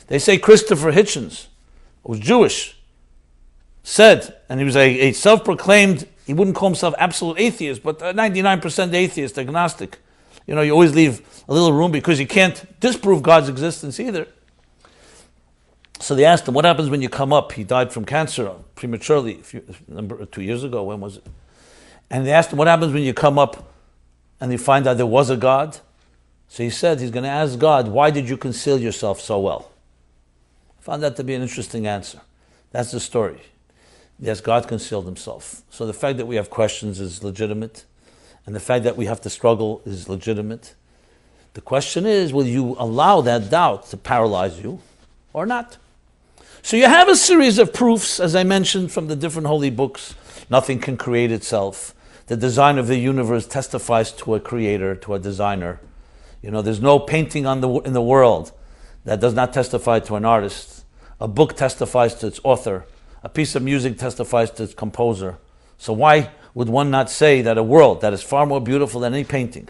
They say Christopher Hitchens, who was Jewish, said, and he was a self-proclaimed, he wouldn't call himself absolute atheist, but 99% atheist, agnostic. You know, you always leave a little room because you can't disprove God's existence either. So they asked him, what happens when you come up? He died from cancer prematurely 2 years ago. When was it? And they asked him, what happens when you come up and you find out there was a God? So he said he's going to ask God, why did you conceal yourself so well? I found that to be an interesting answer. That's the story. Yes, God concealed himself. So the fact that we have questions is legitimate, and the fact that we have to struggle is legitimate. The question is, will you allow that doubt to paralyze you or not? So you have a series of proofs, as I mentioned, from the different holy books. Nothing can create itself. The design of the universe testifies to a creator, to a designer. You know, there's no painting in the world that does not testify to an artist. A book testifies to its author. A piece of music testifies to its composer. So why would one not say that a world that is far more beautiful than any painting,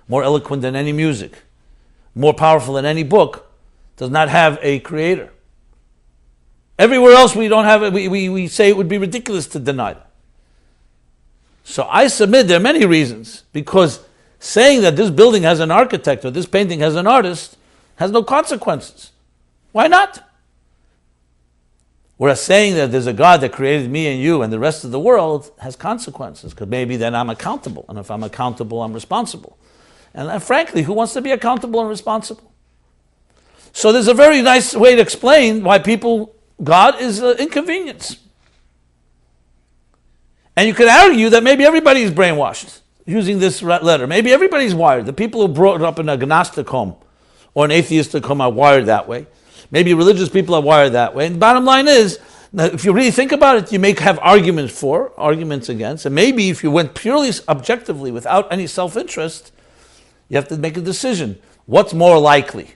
more eloquent than any music, more powerful than any book, does not have a creator? Everywhere else we don't have it. We say it would be ridiculous to deny that. So I submit there are many reasons, because saying that this building has an architect or this painting has an artist has no consequences. Why not? Whereas saying that there's a God that created me and you and the rest of the world has consequences, because maybe then I'm accountable. And if I'm accountable, I'm responsible. And frankly, who wants to be accountable and responsible? So there's a very nice way to explain why God is an inconvenience. And you could argue that maybe everybody is brainwashed using this letter. Maybe everybody's wired. The people who brought up in a agnostic home or an atheistic home are wired that way. Maybe religious people are wired that way. And the bottom line is, if you really think about it, you may have arguments for, arguments against, and maybe if you went purely objectively without any self-interest, you have to make a decision. What's more likely?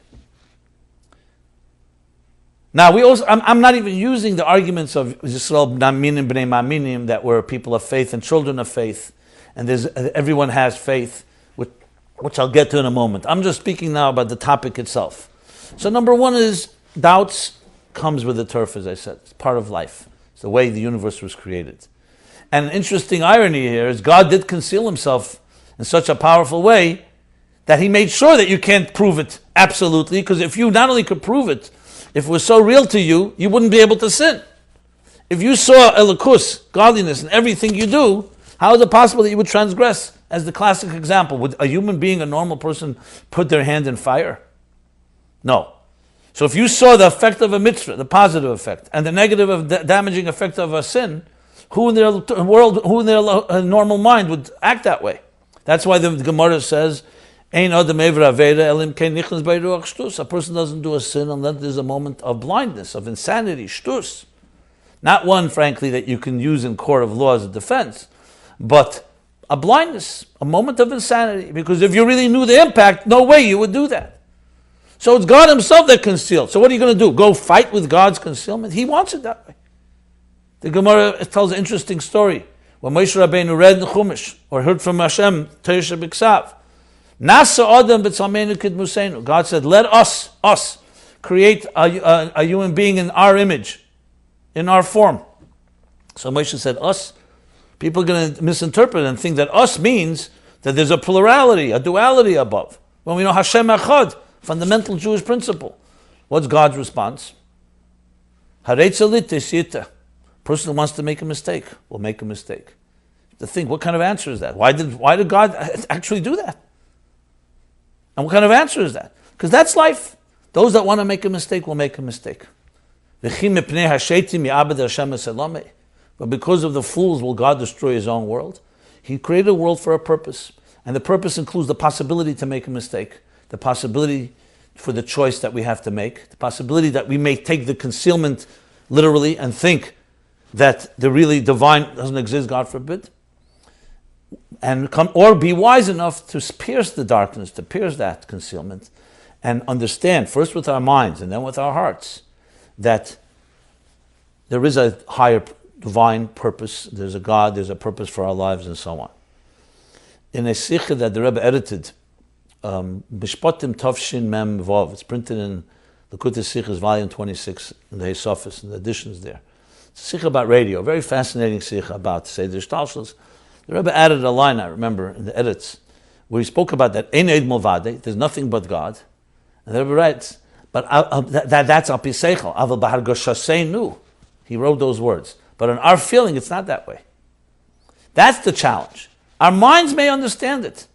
Now, I'm not even using the arguments of Yisrael Naminim B'nei Maminim, that we're people of faith and children of faith, and everyone has faith, which I'll get to in a moment. I'm just speaking now about the topic itself. So number one is, doubts comes with the turf, as I said. It's part of life. It's the way the universe was created. And an interesting irony here is God did conceal himself in such a powerful way that he made sure that you can't prove it absolutely, because if you not only could prove it, if it was so real to you, you wouldn't be able to sin. If you saw elikus, godliness, in everything you do, how is it possible that you would transgress? As the classic example, would a human being, a normal person, put their hand in fire? No. So if you saw the effect of a mitzvah, the positive effect, and the negative damaging effect of a sin, who in their normal mind would act that way? That's why the Gemara says, a person doesn't do a sin unless there's a moment of blindness, of insanity, shtus. Not one, frankly, that you can use in court of law as a defense, but a blindness, a moment of insanity. Because if you really knew the impact, no way you would do that. So it's God himself that concealed. So what are you going to do? Go fight with God's concealment? He wants it that way. The Gemara tells an interesting story. When Moshe Rabbeinu read the Chumash, or heard from Hashem, Teresh B'Ksav, Nasa Adam B'Tzalmeinu Kidmusenu. God said, let us create a human being in our image, in our form. So Moshe said, us. People are going to misinterpret and think that us means that there's a plurality, a duality above. When we know Hashem Echad, fundamental Jewish principle. What's God's response? Person who wants to make a mistake will make a mistake. To think, what kind of answer is that? Why did God actually do that? And what kind of answer is that? Because that's life. Those that want to make a mistake will make a mistake. But because of the fools will God destroy his own world. He created a world for a purpose. And the purpose includes the possibility to make a mistake, the possibility for the choice that we have to make, the possibility that we may take the concealment literally and think that the really divine doesn't exist, God forbid, or be wise enough to pierce the darkness, to pierce that concealment, and understand, first with our minds and then with our hearts, that there is a higher divine purpose, there's a God, there's a purpose for our lives, and so on. In a sikha that the Rebbe edited, Mishpatim Tavshin Mem Vav, it's printed in Likutei Sichos, volume 26, in the Hesofis, and the additions there. It's a Sikha about radio, a very fascinating Sikha about Seder Shtalshus. The Rebbe added a line, I remember, in the edits, where he spoke about that, Ein Eid Milvadei, there's nothing but God. And the Rebbe writes, but that's Al Pi Seichel, Aval Bahar Goshaseinu. He wrote those words. But in our feeling, it's not that way. That's the challenge. Our minds may understand it.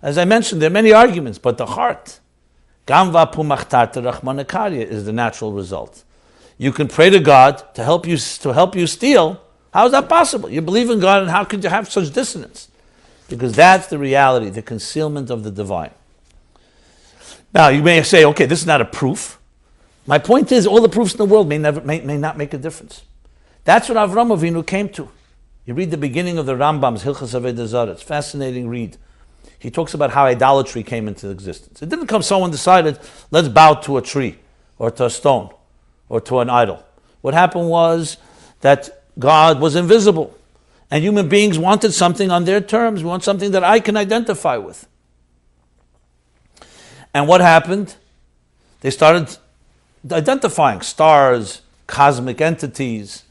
As I mentioned, there are many arguments, but the heart, Gamva Pumachtarta Rachmanakaria, is the natural result. You can pray to God to help you steal. How is that possible? You believe in God, and how could you have such dissonance? Because that's the reality, the concealment of the divine. Now, you may say, okay, this is not a proof. My point is, all the proofs in the world may not make a difference. That's what Avram Avinu came to. You read the beginning of the Rambam's Hilchos Avodah Zarah. It's a fascinating read. He talks about how idolatry came into existence. It didn't come someone decided, let's bow to a tree, or to a stone, or to an idol. What happened was that God was invisible, and human beings wanted something on their terms. We want something that I can identify with. And what happened? They started identifying stars, cosmic entities,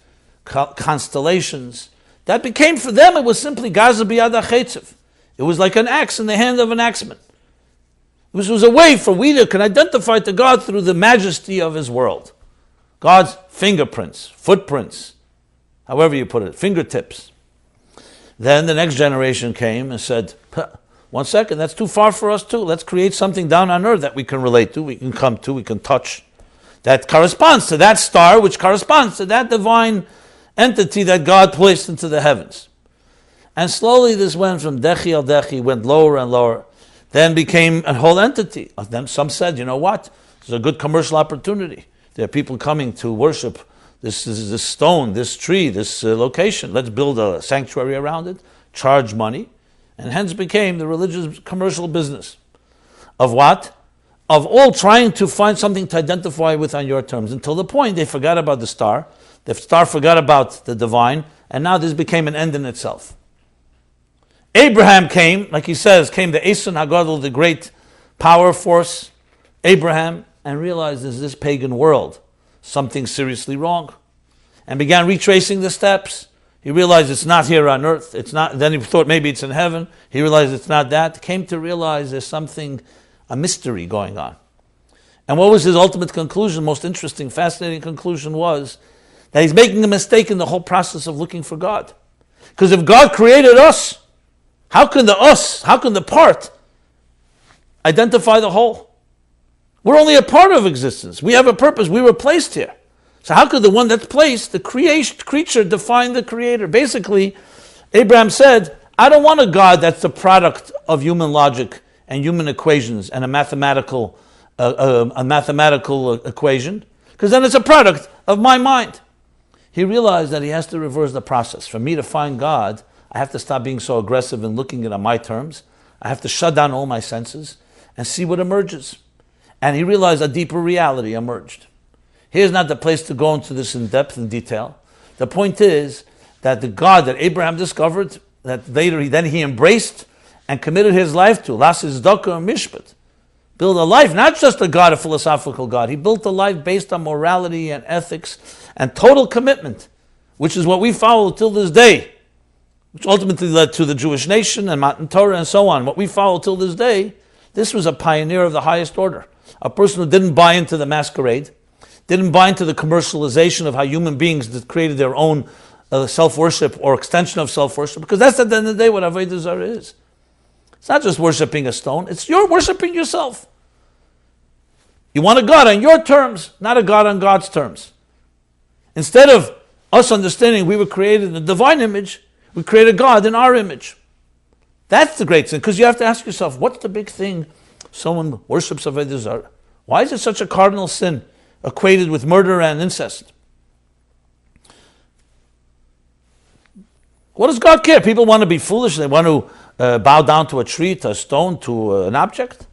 constellations. That became for them, it was simply Gaza biyad hachetzev. It was like an axe in the hand of an axeman. This was a way for we to can identify to God through the majesty of His world. God's fingerprints, footprints, however you put it, fingertips. Then the next generation came and said, 1 second, that's too far for us too. Let's create something down on earth that we can relate to, we can come to, we can touch. That corresponds to that star, which corresponds to that divine entity that God placed into the heavens. And slowly this went from Dechi al Dechi, went lower and lower, then became a whole entity. Then some said, you know what, this is a good commercial opportunity. There are people coming to worship this stone, this tree, this location. Let's build a sanctuary around it, charge money, and hence became the religious commercial business. Of what? Of all trying to find something to identify with on your terms, until the point they forgot about the star forgot about the divine, and now this became an end in itself. Abraham came, like he says, came the Eson HaGadol, the great power force, Abraham, and realized there's this pagan world, something seriously wrong, and began retracing the steps. He realized it's not here on earth, it's not. Then he thought maybe it's in heaven. He realized it's not that. Came to realize there's something, a mystery going on. And what was his ultimate conclusion? Most interesting, fascinating conclusion was that he's making a mistake in the whole process of looking for God. Because if God created us, how can the part identify the whole? We're only a part of existence. We have a purpose. We were placed here. So how could the one that's placed, the creature, define the creator? Basically, Abraham said, I don't want a God that's the product of human logic and human equations and a mathematical equation, because then it's a product of my mind. He realized that he has to reverse the process. For me to find God, I have to stop being so aggressive and looking at it on my terms. I have to shut down all my senses and see what emerges. And he realized a deeper reality emerged. Here's not the place to go into this in depth and detail. The point is that the God that Abraham discovered, that later he embraced and committed his life to, Lasis Daka and Mishpat, build a life, not just a God, a philosophical God. He built a life based on morality and ethics and total commitment, which is what we follow till this day, which ultimately led to the Jewish nation and Matan Torah and so on. What we follow till this day, this was a pioneer of the highest order. A person who didn't buy into the masquerade, didn't buy into the commercialization of how human beings created their own self-worship or extension of self-worship, because that's at the end of the day what Avodah Zarah is. It's not just worshiping a stone, it's you're worshiping yourself. You want a God on your terms, not a God on God's terms. Instead of us understanding we were created in the divine image, we create a God in our image. That's the great sin, because you have to ask yourself, what's the big thing someone worships Avodah Zarah? Why is it such a cardinal sin equated with murder and incest? What does God care? People want to be foolish, they want to bow down to a tree, to a stone, to an object?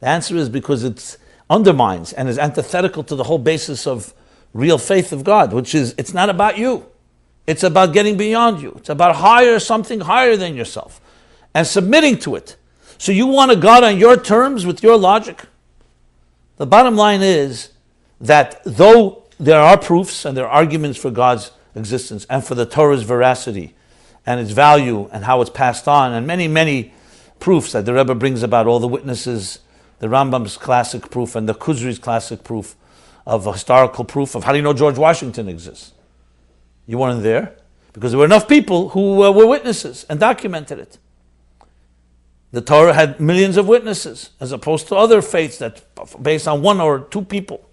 The answer is because it undermines and is antithetical to the whole basis of real faith of God, which is, it's not about you. It's about getting beyond you. It's about something higher than yourself and submitting to it. So you want a God on your terms with your logic? The bottom line is that though there are proofs and there are arguments for God's existence and for the Torah's veracity and its value and how it's passed on, and many, many proofs that the Rebbe brings about, all the witnesses, the Rambam's classic proof and the Kuzri's classic proof of historical proof of how do you know George Washington exists? You weren't there because there were enough people who were witnesses and documented it. The Torah had millions of witnesses as opposed to other faiths that based on one or two people.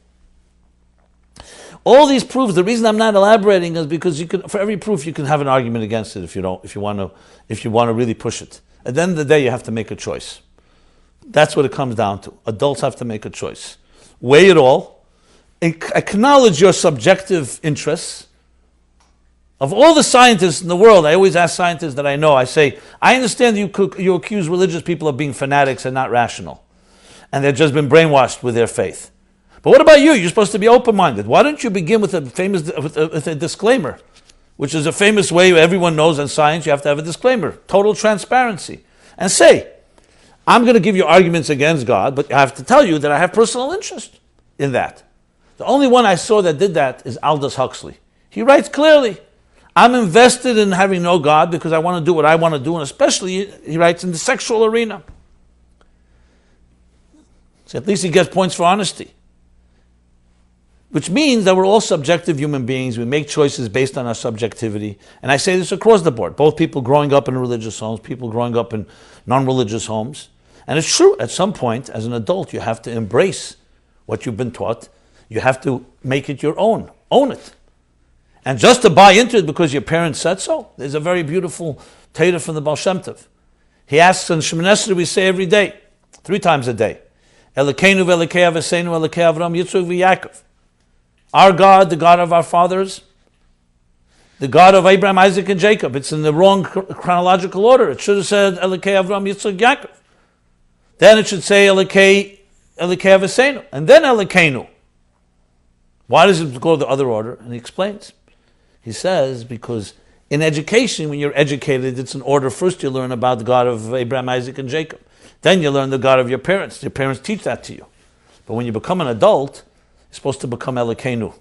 All these proofs, the reason I'm not elaborating is because you can, for every proof you can have an argument against it if you want to really push it. At the end of the day, you have to make a choice. That's what it comes down to. Adults have to make a choice. Weigh it all. Acknowledge your subjective interests. Of all the scientists in the world, I always ask scientists that I know, I say, I understand you accuse religious people of being fanatics and not rational. And they've just been brainwashed with their faith. But what about you? You're supposed to be open-minded. Why don't you begin with a disclaimer, which is a famous way everyone knows in science you have to have a disclaimer, total transparency. And say, I'm going to give you arguments against God, but I have to tell you that I have personal interest in that. The only one I saw that did that is Aldous Huxley. He writes clearly, I'm invested in having no God because I want to do what I want to do, and especially, he writes, in the sexual arena. So at least he gets points for honesty. Which means that we're all subjective human beings. We make choices based on our subjectivity. And I say this across the board. Both people growing up in religious homes, people growing up in non-religious homes. And it's true, at some point, as an adult, you have to embrace what you've been taught. You have to make it your own. Own it. And just to buy into it because your parents said so, there's a very beautiful Torah from the Baal Shem Tov. He asks in Shemoneh Esrei, we say every day, 3 times a day, Elokeinu v'Elokei Aviseinu Elokei Avram Yitzchak v'Yaakov. Our God, the God of our fathers, the God of Abraham, Isaac, and Jacob. It's in the wrong chronological order. It should have said Elokei Avram Yitzchak Yaakov. Then it should say Elokei Aviseinu, and then Elokeinu. Why does it go the other order? And he explains. He says, because in education, when you're educated, it's an order. First you learn about the God of Abraham, Isaac, and Jacob. Then you learn the God of your parents. Your parents teach that to you. But when you become an adult, you're supposed to become Elokeinu.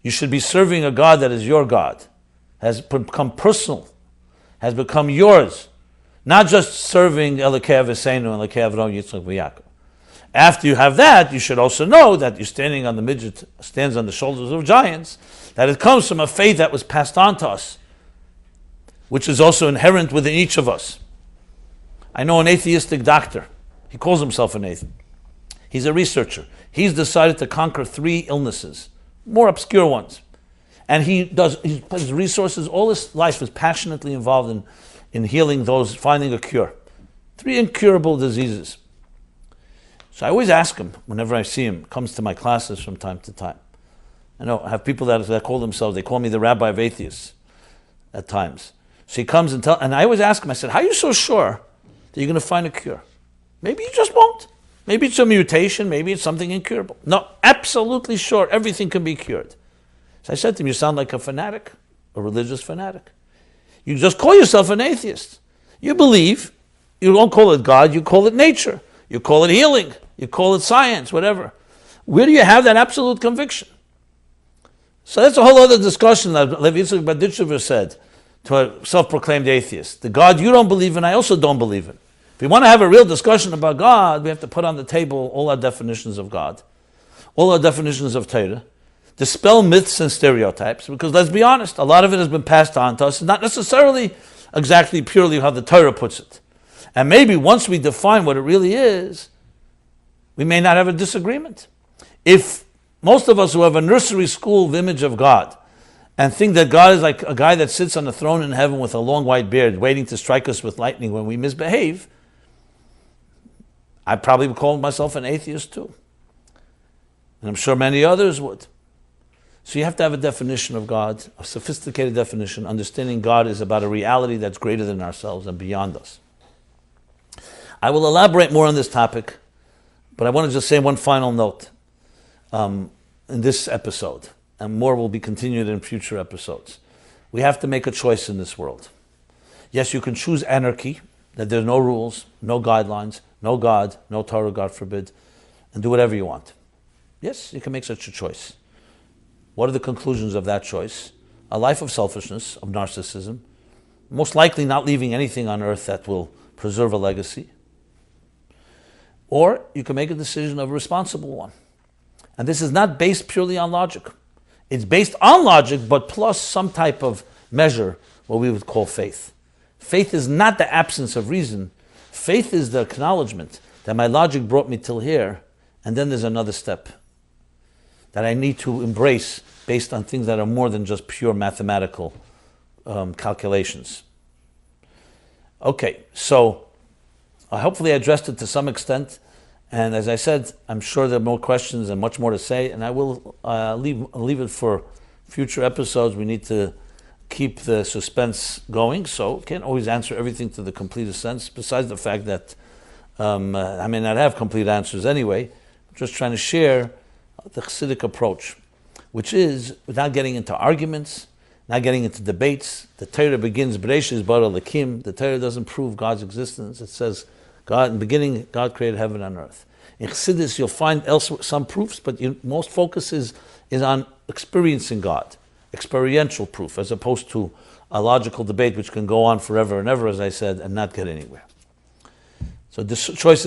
You should be serving a God that is your God, has become personal, has become yours. Not just serving Elokei Aviseinu and Elokei Avram Yitzchak v'Yaakov. After you have that, you should also know that you're standing on the midget, stands on the shoulders of giants, that it comes from a faith that was passed on to us, which is also inherent within each of us. I know an atheistic doctor. He calls himself an atheist. He's a researcher. He's decided to conquer 3 illnesses, more obscure ones. And he puts his resources, all his life is passionately involved in healing those, finding a cure. 3 incurable diseases. So I always ask him, whenever I see him, comes to my classes from time to time. I have people that call themselves, they call me the rabbi of atheists at times. So he comes and I always ask him, I said, how are you so sure that you're going to find a cure? Maybe you just won't. Maybe it's a mutation, maybe it's something incurable. No, absolutely sure, everything can be cured. So I said to him, you sound like a fanatic, a religious fanatic. You just call yourself an atheist. You believe, you don't call it God, you call it nature. You call it healing, you call it science, whatever. Where do you have that absolute conviction? So that's a whole other discussion that Levi Yitzchak Berditchever said to a self-proclaimed atheist. The God you don't believe in, I also don't believe in. If we want to have a real discussion about God, we have to put on the table all our definitions of God, all our definitions of Torah, dispel myths and stereotypes, because let's be honest, a lot of it has been passed on to us, not necessarily exactly purely how the Torah puts it. And maybe once we define what it really is, we may not have a disagreement. If most of us who have a nursery school image of God and think that God is like a guy that sits on a throne in heaven with a long white beard waiting to strike us with lightning when we misbehave, I probably would call myself an atheist too. And I'm sure many others would. So you have to have a definition of God, a sophisticated definition, understanding God is about a reality that's greater than ourselves and beyond us. I will elaborate more on this topic, but I want to just say one final note in this episode, and more will be continued in future episodes. We have to make a choice in this world. Yes, you can choose anarchy, that there are no rules, no guidelines, no God, no Torah, God forbid, and do whatever you want. Yes, you can make such a choice. What are the conclusions of that choice? A life of selfishness, of narcissism, most likely not leaving anything on earth that will preserve a legacy. Or you can make a decision of a responsible one. And this is not based purely on logic. It's based on logic, but plus some type of measure, what we would call faith. Faith is not the absence of reason. Faith is the acknowledgement that my logic brought me till here, and then there's another step that I need to embrace based on things that are more than just pure mathematical calculations. Okay, so hopefully I addressed it to some extent. And as I said, I'm sure there are more questions and much more to say, and I will leave it for future episodes. We need to keep the suspense going, so can't always answer everything to the completest sense, besides the fact that I may not have complete answers anyway. I'm just trying to share the Chassidic approach, which is without getting into arguments, not getting into debates. The Torah begins, Bereshis bara Elokim. The Torah doesn't prove God's existence. It says, God, in the beginning, God created heaven and earth. In Chassidus, you'll find elsewhere some proofs, but most focus is on experiencing God, experiential proof, as opposed to a logical debate which can go on forever and ever, as I said, and not get anywhere. So this choice